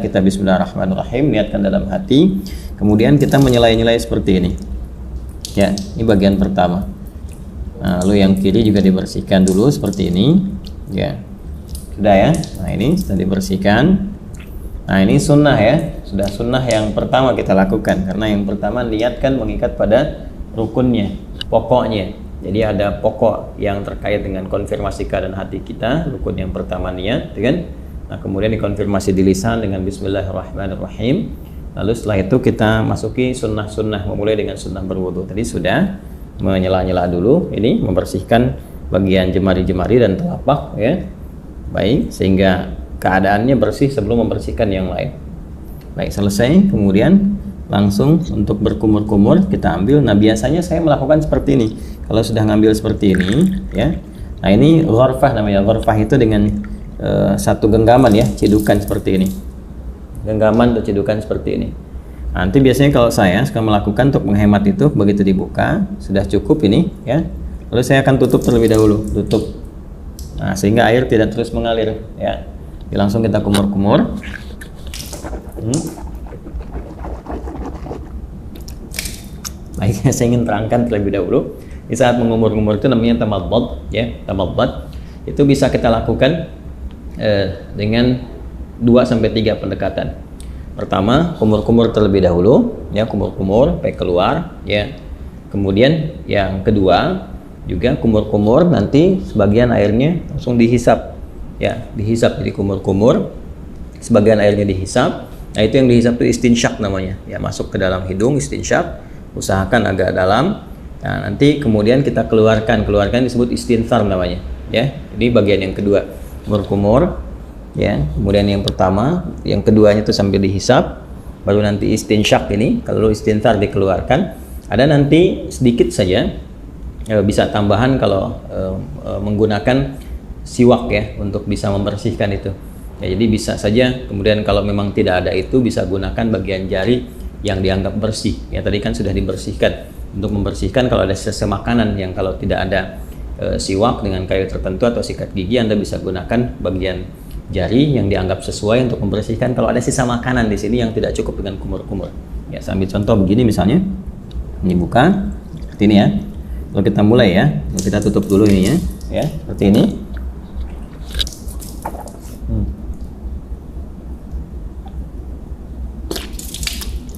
Kita bismillahirrahmanirrahim, niatkan dalam hati. Kemudian kita menyelai-nyelai seperti ini. Ya, ini bagian pertama. Nah, lalu yang kiri juga dibersihkan dulu seperti ini. Ya, sudah ya. Nah, ini sudah dibersihkan. Nah, ini sunnah ya. Sudah sunnah yang pertama kita lakukan. Karena yang pertama niatkan mengikat pada rukunnya, pokoknya. Jadi ada pokok yang terkait dengan konfirmasi keadaan hati kita. Rukun yang pertama niat, kan? Nah, kemudian dikonfirmasi di lisan dengan bismillahirrahmanirrahim. Lalu setelah itu kita masuki sunnah-sunnah, memulai dengan sunnah berwudu. Tadi sudah menyela-nyela dulu, ini membersihkan bagian jemari-jemari dan telapak ya. Baik, sehingga keadaannya bersih sebelum membersihkan yang lain. Baik, selesai. Kemudian langsung untuk berkumur-kumur kita ambil. Nah, biasanya saya melakukan seperti ini. Kalau sudah ngambil seperti ini ya. Nah, ini ghurfah namanya. Ghurfah itu dengan satu genggaman ya, cidukan seperti ini, genggaman atau cidukan seperti ini. Nanti biasanya kalau saya suka melakukan untuk menghemat itu, begitu dibuka sudah cukup ini ya, lalu saya akan tutup terlebih dahulu, tutup. Nah, sehingga air tidak terus mengalir ya. Jadi langsung kita kumur-kumur. Baik, saya ingin terangkan terlebih dahulu. Di saat mengumur-kumur itu namanya tamadmad ya, tamadmad. Itu bisa kita lakukan dengan 2-3 pendekatan. Pertama, kumur-kumur terlebih dahulu ya, kumur-kumur sampai keluar ya. Kemudian yang kedua juga kumur-kumur, nanti sebagian airnya langsung dihisap ya, dihisap. Jadi kumur-kumur sebagian airnya dihisap. Nah, itu yang dihisap itu istinsyak namanya ya, masuk ke dalam hidung, istinsyak, usahakan agak dalam. Nah, nanti kemudian kita keluarkan disebut istinthar namanya ya. Ini bagian yang kedua, kumur-kumur ya. Kemudian yang pertama, yang keduanya itu sambil dihisap, baru nanti istinsyak ini. Kalau istinthar dikeluarkan, ada nanti sedikit saja bisa tambahan kalau menggunakan siwak ya, untuk bisa membersihkan itu ya. Jadi bisa saja, kemudian kalau memang tidak ada itu bisa gunakan bagian jari yang dianggap bersih ya. Tadi kan sudah dibersihkan. Untuk membersihkan kalau ada sisa makanan yang kalau tidak ada siwak dengan kayu tertentu atau sikat gigi, Anda bisa gunakan bagian jari yang dianggap sesuai untuk membersihkan kalau ada sisa makanan di sini yang tidak cukup dengan kumur-kumur. Ya, saya ambil contoh begini misalnya. Ini buka seperti ini ya. Lalu kita mulai ya. Lalu kita tutup dulu ini ya, seperti ini.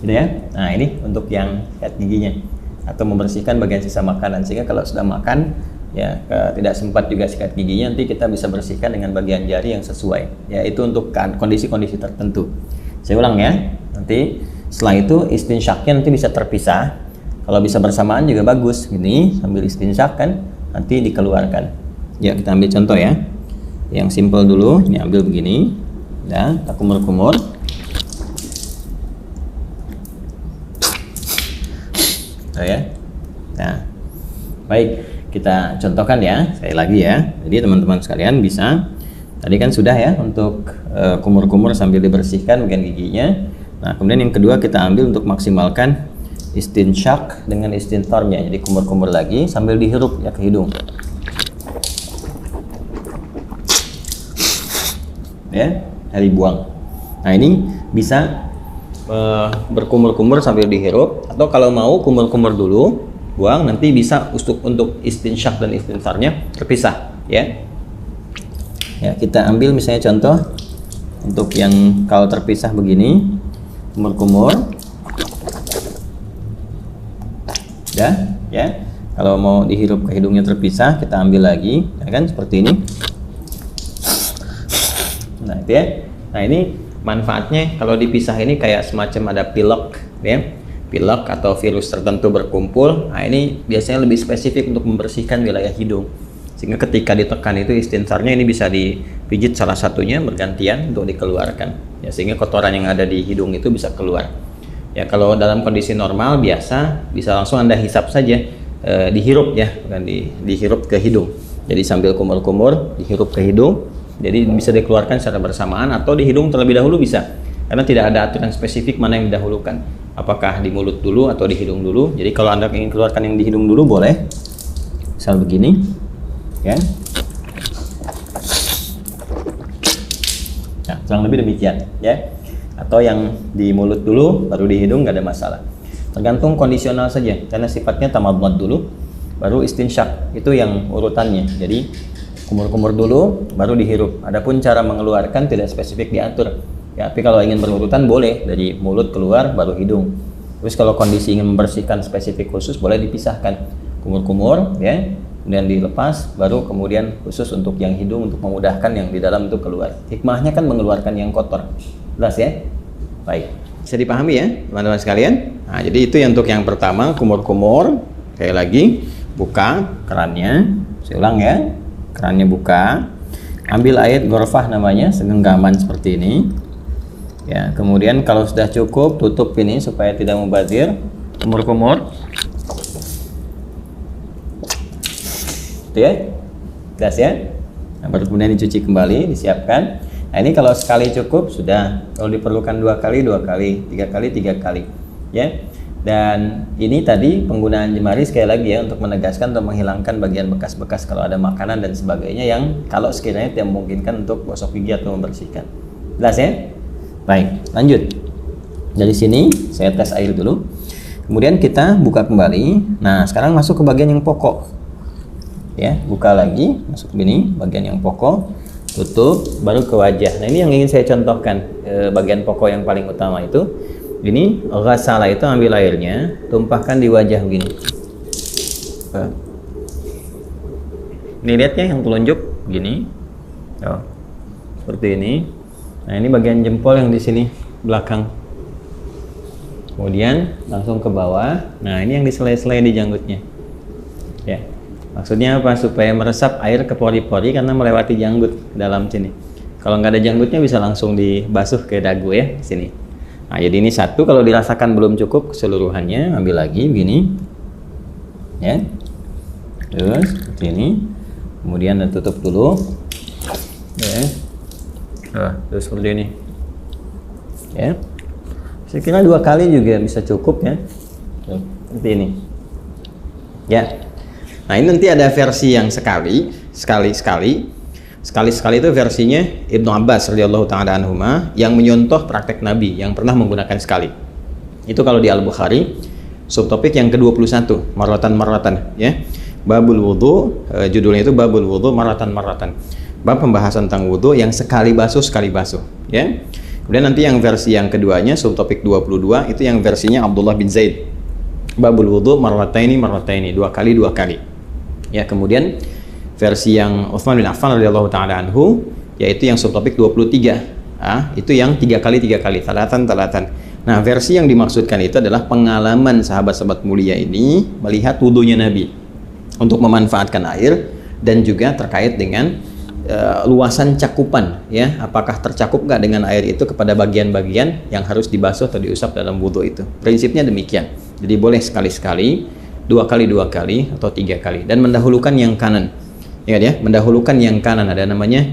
Gitu ya. Nah, ini untuk yang sikat giginya atau membersihkan bagian sisa makanan, sehingga kalau sudah makan ya, tidak sempat juga sikat giginya, nanti kita bisa bersihkan dengan bagian jari yang sesuai ya. Itu untuk kondisi-kondisi tertentu. Saya ulang ya, nanti setelah itu istinsyaknya nanti bisa terpisah. Kalau bisa bersamaan juga bagus, gini sambil istinsyak kan, nanti dikeluarkan ya. Kita ambil contoh ya, yang simple dulu. Ini ambil begini ya, kita kumur-kumur ya. Nah, baik, kita contohkan ya, sekali lagi ya. Jadi teman-teman sekalian bisa, tadi kan sudah ya untuk kumur-kumur sambil dibersihkan bagian giginya. Nah, kemudian yang kedua kita ambil untuk maksimalkan istinsyak dengan istintharnya. Jadi kumur-kumur lagi sambil dihirup ya ke hidung ya, dari buang. Nah, ini bisa berkumur-kumur sambil dihirup, atau kalau mau kumur-kumur dulu buang, nanti bisa untuk istinsyak dan istintharnya terpisah ya. Ya, kita ambil misalnya contoh untuk yang kalau terpisah begini, kumur-kumur ya. Kalau mau dihirup ke hidungnya terpisah, kita ambil lagi ya kan, seperti ini. Nah, itu ya. Nah, ini manfaatnya kalau dipisah ini kayak semacam ada pilek ya, pilek atau virus tertentu berkumpul. Nah, ini biasanya lebih spesifik untuk membersihkan wilayah hidung, sehingga ketika ditekan itu istintharnya ini bisa dipijit salah satunya bergantian untuk dikeluarkan ya, sehingga kotoran yang ada di hidung itu bisa keluar ya. Kalau dalam kondisi normal biasa bisa langsung Anda hisap saja, dihirup ya, bukan dihirup ke hidung. Jadi sambil kumur-kumur dihirup ke hidung. Jadi bisa dikeluarkan secara bersamaan atau di hidung terlebih dahulu bisa, karena tidak ada aturan spesifik mana yang didahulukan, apakah di mulut dulu atau di hidung dulu. Jadi kalau Anda ingin keluarkan yang di hidung dulu boleh, misal begini ya. Nah, kurang lebih demikian ya. atau yang di mulut dulu baru di hidung, nggak ada masalah. Tergantung kondisional saja, karena sifatnya tamadmad dulu baru istinsyak, itu yang urutannya. Jadi kumur-kumur dulu baru dihirup. Adapun cara mengeluarkan tidak spesifik diatur ya, tapi kalau ingin berurutan boleh dari mulut keluar baru hidung. Terus kalau kondisi ingin membersihkan spesifik khusus boleh dipisahkan, kumur-kumur ya, kemudian dilepas, baru kemudian khusus untuk yang hidung untuk memudahkan yang di dalam itu keluar. Hikmahnya kan mengeluarkan yang kotor. Jelas ya? Baik, bisa dipahami ya teman-teman sekalian. Nah, jadi itu untuk yang pertama, kumur-kumur. Sekali lagi, buka kerannya. Saya ulang ya, kerannya buka, ambil air ghorfah namanya, segenggaman seperti ini ya. Kemudian kalau sudah cukup, tutup ini supaya tidak mubazir. Kumur-kumur itu ya, jelas ya. Nah, baru kemudian dicuci kembali, disiapkan. Nah, ini kalau sekali cukup sudah, kalau diperlukan 2 kali 2 kali, 3 kali 3 kali ya. Dan ini tadi penggunaan jemari sekali lagi ya, untuk menegaskan atau menghilangkan bagian bekas-bekas kalau ada makanan dan sebagainya yang kalau sekiranya tidak memungkinkan untuk gosok gigi atau membersihkan. Jelas ya? Baik, lanjut. Dari sini saya tes air dulu. Kemudian kita buka kembali. Nah, sekarang masuk ke bagian yang pokok. Ya, buka lagi, masuk ini bagian yang pokok, tutup, baru ke wajah. Nah, ini yang ingin saya contohkan, bagian pokok yang paling utama itu. Ini ghasala itu ambil airnya, tumpahkan di wajah begini. Ini lihatnya yang telunjuk gini. Oh, seperti ini. Nah, ini bagian jempol yang di sini belakang. Kemudian langsung ke bawah. Nah, ini yang diselai-selai di janggutnya. Ya. Maksudnya apa? Supaya meresap air ke pori-pori karena melewati janggut dalam sini. Kalau nggak ada janggutnya bisa langsung dibasuh ke dagu ya, di sini. Nah, jadi ini satu, kalau dirasakan belum cukup keseluruhannya, ambil lagi begini. Ya. Terus seperti ini. Kemudian tutup dulu. Ya. Terus seperti ini. Ya. Saya kira 2 kali juga bisa cukup ya. Seperti ini. Ya. Nah, ini nanti ada versi yang sekali itu versinya Ibnu Abbas radhiyallahu taala anhuma yang menyontoh praktek Nabi yang pernah menggunakan sekali. Itu kalau di Al-Bukhari, subtopik yang ke-21, marratan ya. Babul wudu, judulnya itu Babul wudu marratan. Bab pembahasan tentang wudu yang sekali basuh ya. Kemudian nanti yang versi yang keduanya, subtopik 22, itu yang versinya Abdullah bin Zaid. Babul wudu marrataini, 2 kali. Ya, kemudian versi yang Utsman bin Affan radhiyallahu taala anhu yaitu yang subtopik 23. Itu yang 3 kali, talatan. Nah, versi yang dimaksudkan itu adalah pengalaman sahabat-sahabat mulia ini melihat wudunya Nabi untuk memanfaatkan air dan juga terkait dengan luasan cakupan ya, apakah tercakup nggak dengan air itu kepada bagian-bagian yang harus dibasuh atau diusap dalam wudu itu. Prinsipnya demikian. Jadi boleh sekali-sekali, 2 kali atau 3 kali, dan mendahulukan yang kanan. Ingat ya, mendahulukan yang kanan. Ada namanya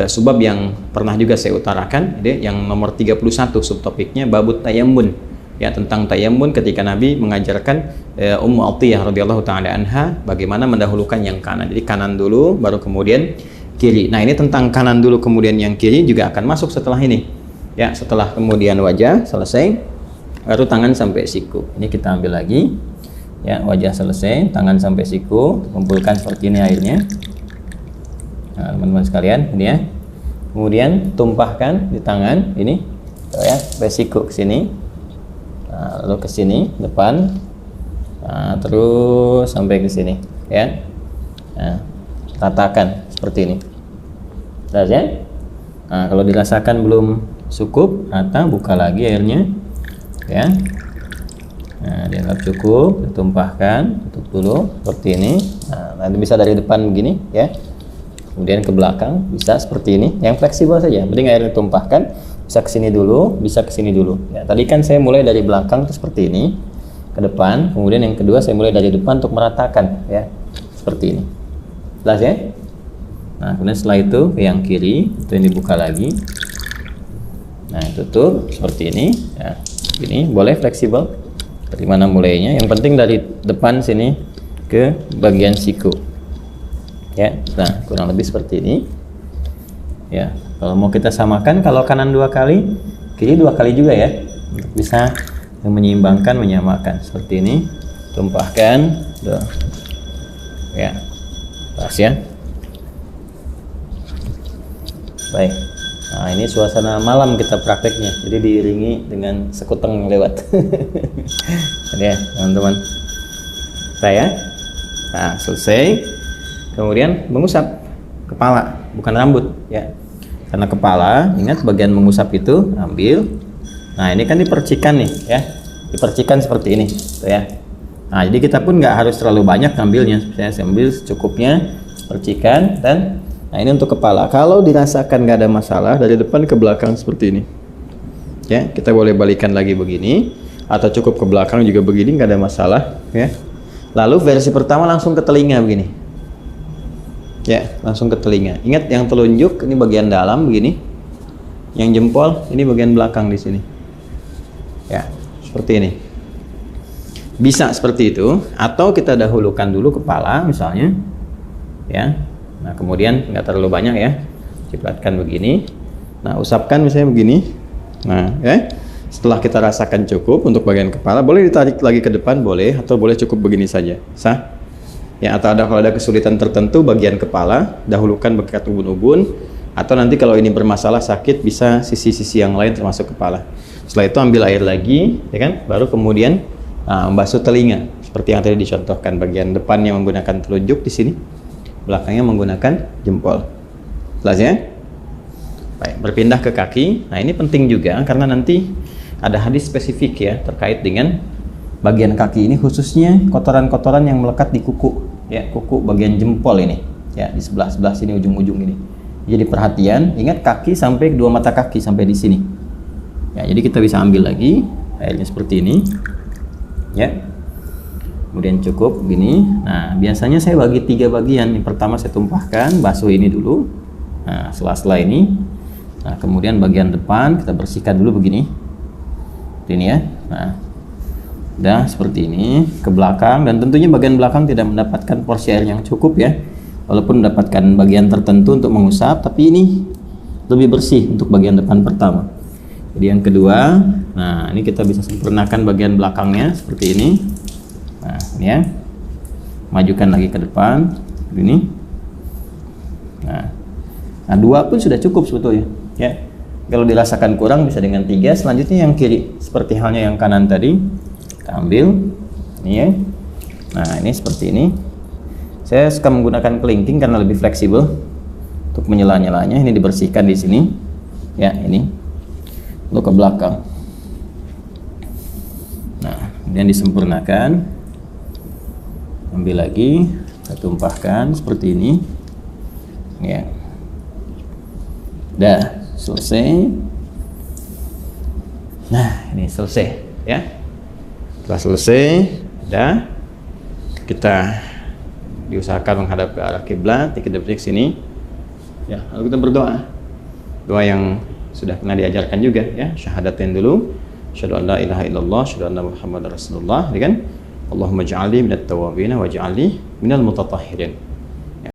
subab yang pernah juga saya utarakan, yang nomor 31 subtopiknya babut tayammun. Ya, tentang tayammun ketika Nabi mengajarkan Ummu Atiyah radhiyallahu taala anha bagaimana mendahulukan yang kanan. Jadi kanan dulu baru kemudian kiri. Nah, ini tentang kanan dulu kemudian yang kiri juga akan masuk setelah ini. Ya, setelah kemudian wajah selesai, baru tangan sampai siku. Ini kita ambil lagi. Ya, wajah selesai, tangan sampai siku, kumpulkan seperti ini airnya. Nah, teman-teman sekalian, ini ya. Kemudian tumpahkan di tangan ini, ya, sampai siku ke sini. Nah, lalu ke sini depan. Nah, terus sampai ke sini, ya. Nah, ratakan seperti ini. Jelas ya? Nah, kalau dirasakan belum cukup, rata, buka lagi airnya. Ya. Nah, dianggap cukup, ditumpahkan, tutup dulu seperti ini. Nah, nanti bisa dari depan begini ya. Kemudian ke belakang bisa seperti ini. Yang fleksibel saja. Penting air ditumpahkan, bisa ke sini dulu, bisa ke sini dulu. Ya, tadi kan saya mulai dari belakang seperti ini ke depan, kemudian yang kedua saya mulai dari depan untuk meratakan ya. Seperti ini. Jelas ya? Nah, kemudian setelah itu ke yang kiri, itu yang dibuka lagi. Nah, tutup seperti ini ya. Ini boleh fleksibel. Dari mana mulainya? Yang penting dari depan sini ke bagian siku. Ya, nah kurang lebih seperti ini. Ya, kalau mau kita samakan, kalau kanan 2 kali, kiri 2 kali juga ya, untuk bisa menyeimbangkan, menyamakan. Seperti ini, tumpahkan, ya, pas ya. Baik. Nah, ini suasana malam kita prakteknya, jadi diiringi dengan sekuteng lewat. Ya, teman-teman. Saya, nah selesai. Kemudian mengusap kepala, bukan rambut ya. Karena kepala, ingat bagian mengusap itu ambil. Nah ini kan dipercikan nih ya, dipercikan seperti ini, tuh ya. Nah jadi kita pun nggak harus terlalu banyak ngambilnya. Saya ambil secukupnya, percikan dan. Nah ini untuk kepala. Kalau dirasakan nggak ada masalah, dari depan ke belakang seperti ini. Ya, kita boleh balikan lagi begini, atau cukup ke belakang juga begini, nggak ada masalah. Ya. Lalu versi pertama langsung ke telinga begini. Ya, langsung ke telinga. Ingat yang telunjuk ini bagian dalam begini, yang jempol ini bagian belakang di sini. Ya, seperti ini. Bisa seperti itu, atau kita dahulukan dulu kepala misalnya. Ya. Nah kemudian nggak terlalu banyak ya, cipratkan begini. Nah usapkan misalnya begini. Nah ya, setelah kita rasakan cukup untuk bagian kepala, boleh ditarik lagi ke depan, boleh, atau boleh cukup begini saja, sah. Ya, atau kalau ada kesulitan tertentu bagian kepala, dahulukan bekat ubun-ubun, atau nanti kalau ini bermasalah sakit bisa sisi-sisi yang lain termasuk kepala. Setelah itu ambil air lagi, ya kan, baru kemudian membasuh telinga seperti yang tadi dicontohkan. Bagian depannya menggunakan telunjuk di sini, belakangnya menggunakan jempol. Jelas ya? Baik, berpindah ke kaki. Nah ini penting juga karena nanti ada hadis spesifik ya terkait dengan bagian kaki ini, khususnya kotoran-kotoran yang melekat di kuku ya, kuku bagian jempol ini ya, di sebelah sini, ujung-ujung ini. Jadi perhatian, ingat kaki sampai kedua mata kaki sampai di sini ya. Jadi kita bisa ambil lagi airnya seperti ini ya, kemudian cukup gini. Nah biasanya saya bagi 3 bagian. Yang pertama saya tumpahkan, basuh ini dulu. Nah setelah ini, nah kemudian bagian depan kita bersihkan dulu begini, ini ya. Nah udah seperti ini, ke belakang, dan tentunya bagian belakang tidak mendapatkan porsi air yang cukup ya, walaupun mendapatkan bagian tertentu untuk mengusap, tapi ini lebih bersih untuk bagian depan pertama. Jadi yang kedua, nah ini kita bisa sempurnakan bagian belakangnya seperti ini. Nah ini ya, majukan lagi ke depan ini. Nah 2 pun sudah cukup sebetulnya ya. Kalau dirasakan kurang bisa dengan 3. Selanjutnya yang kiri, seperti halnya yang kanan tadi, kita ambil ini ya. Nah ini seperti ini. Saya suka menggunakan kelingking karena lebih fleksibel untuk menyela-nyelanya. Ini dibersihkan di sini ya, ini untuk ke belakang. Nah kemudian disempurnakan, ambil lagi, kita tumpahkan seperti ini ya. Dah selesai. Nah ini selesai ya. Setelah selesai, dah, kita diusahakan menghadap ke arah kiblat, detik-detik sini ya. Lalu kita berdoa, doa yang sudah pernah diajarkan juga ya, syahadatain dulu, asyhadu an la ilaha illallah, asyhadu anna muhammadar rasulullah, ya kan. Allahumma ja'alni minat tawabin wa ja'alni minal mutatahhirin.